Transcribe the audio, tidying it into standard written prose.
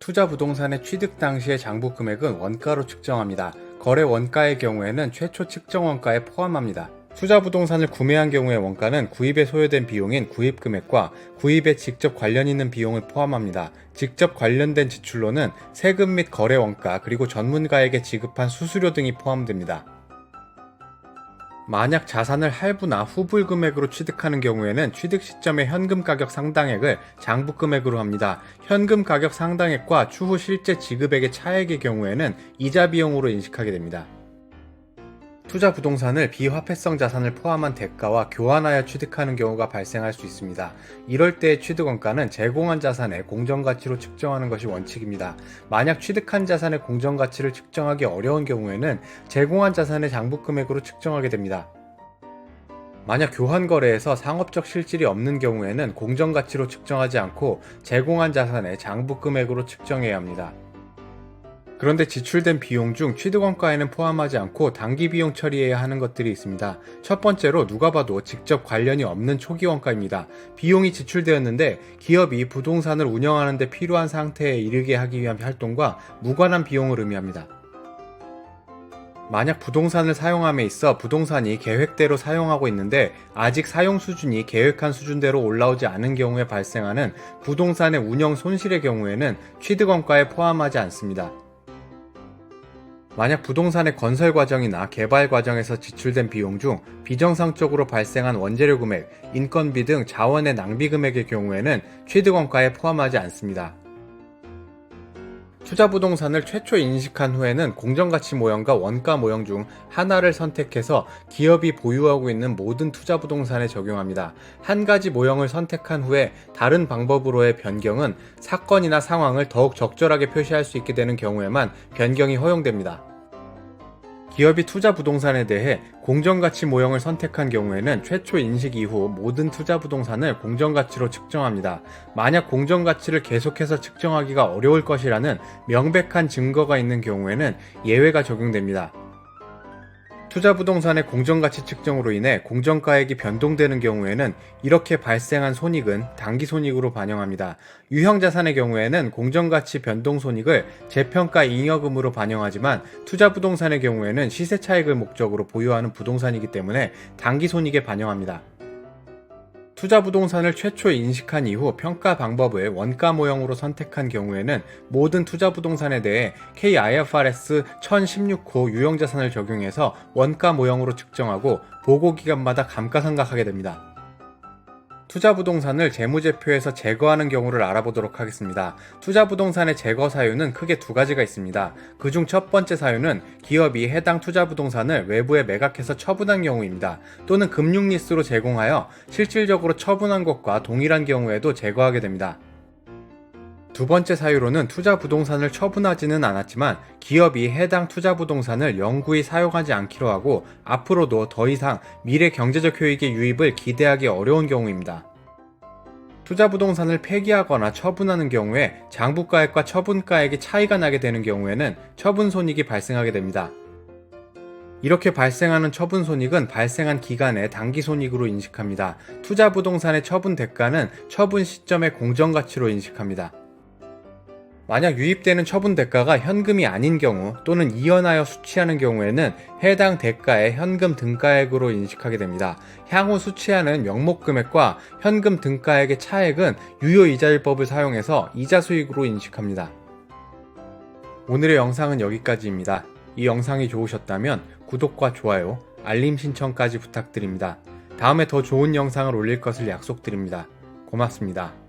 투자 부동산의 취득 당시의 장부 금액은 원가로 측정합니다. 거래 원가의 경우에는 최초 측정 원가에 포함합니다. 투자 부동산을 구매한 경우의 원가는 구입에 소요된 비용인 구입 금액과 구입에 직접 관련 있는 비용을 포함합니다. 직접 관련된 지출로는 세금 및 거래 원가 그리고 전문가에게 지급한 수수료 등이 포함됩니다. 만약 자산을 할부나 후불 금액으로 취득하는 경우에는 취득 시점의 현금 가격 상당액을 장부 금액으로 합니다. 현금 가격 상당액과 추후 실제 지급액의 차액의 경우에는 이자 비용으로 인식하게 됩니다. 투자 부동산을 비화폐성 자산을 포함한 대가와 교환하여 취득하는 경우가 발생할 수 있습니다. 이럴 때의 취득 원가는 제공한 자산의 공정가치로 측정하는 것이 원칙입니다. 만약 취득한 자산의 공정가치를 측정하기 어려운 경우에는 제공한 자산의 장부 금액으로 측정하게 됩니다. 만약 교환 거래에서 상업적 실질이 없는 경우에는 공정가치로 측정하지 않고 제공한 자산의 장부 금액으로 측정해야 합니다. 그런데 지출된 비용 중 취득원가에는 포함하지 않고 단기 비용 처리해야 하는 것들이 있습니다. 첫 번째로 누가 봐도 직접 관련이 없는 초기 원가입니다. 비용이 지출되었는데 기업이 부동산을 운영하는 데 필요한 상태에 이르게 하기 위한 활동과 무관한 비용을 의미합니다. 만약 부동산을 사용함에 있어 부동산이 계획대로 사용하고 있는데 아직 사용 수준이 계획한 수준대로 올라오지 않은 경우에 발생하는 부동산의 운영 손실의 경우에는 취득원가에 포함하지 않습니다. 만약 부동산의 건설 과정이나 개발 과정에서 지출된 비용 중 비정상적으로 발생한 원재료 금액, 인건비 등 자원의 낭비 금액의 경우에는 취득원가에 포함하지 않습니다. 투자 부동산을 최초 인식한 후에는 공정가치 모형과 원가 모형 중 하나를 선택해서 기업이 보유하고 있는 모든 투자 부동산에 적용합니다. 한 가지 모형을 선택한 후에 다른 방법으로의 변경은 사건이나 상황을 더욱 적절하게 표시할 수 있게 되는 경우에만 변경이 허용됩니다. 기업이 투자 부동산에 대해 공정가치 모형을 선택한 경우에는 최초 인식 이후 모든 투자 부동산을 공정가치로 측정합니다. 만약 공정가치를 계속해서 측정하기가 어려울 것이라는 명백한 증거가 있는 경우에는 예외가 적용됩니다. 투자 부동산의 공정가치 측정으로 인해 공정가액이 변동되는 경우에는 이렇게 발생한 손익은 당기손익으로 반영합니다. 유형자산의 경우에는 공정가치 변동 손익을 재평가 잉여금으로 반영하지만 투자 부동산의 경우에는 시세차익을 목적으로 보유하는 부동산이기 때문에 당기손익에 반영합니다. 투자 부동산을 최초 인식한 이후 평가 방법을 원가 모형으로 선택한 경우에는 모든 투자 부동산에 대해 K-IFRS 1016호 유형자산을 적용해서 원가 모형으로 측정하고 보고기간마다 감가상각하게 됩니다. 투자 부동산을 재무제표에서 제거하는 경우를 알아보도록 하겠습니다. 투자 부동산의 제거 사유는 크게 두 가지가 있습니다. 그중 첫 번째 사유는 기업이 해당 투자 부동산을 외부에 매각해서 처분한 경우입니다. 또는 금융리스로 제공하여 실질적으로 처분한 것과 동일한 경우에도 제거하게 됩니다. 두 번째 사유로는 투자 부동산을 처분하지는 않았지만 기업이 해당 투자 부동산을 영구히 사용하지 않기로 하고 앞으로도 더 이상 미래 경제적 효익의 유입을 기대하기 어려운 경우입니다. 투자 부동산을 폐기하거나 처분하는 경우에 장부가액과 처분가액이 차이가 나게 되는 경우에는 처분 손익이 발생하게 됩니다. 이렇게 발생하는 처분 손익은 발생한 기간의 단기 손익으로 인식합니다. 투자 부동산의 처분 대가는 처분 시점의 공정가치로 인식합니다. 만약 유입되는 처분 대가가 현금이 아닌 경우 또는 이연하여 수취하는 경우에는 해당 대가의 현금 등가액으로 인식하게 됩니다. 향후 수취하는 명목 금액과 현금 등가액의 차액은 유효이자율법을 사용해서 이자 수익으로 인식합니다. 오늘의 영상은 여기까지입니다. 이 영상이 좋으셨다면 구독과 좋아요, 알림 신청까지 부탁드립니다. 다음에 더 좋은 영상을 올릴 것을 약속드립니다. 고맙습니다.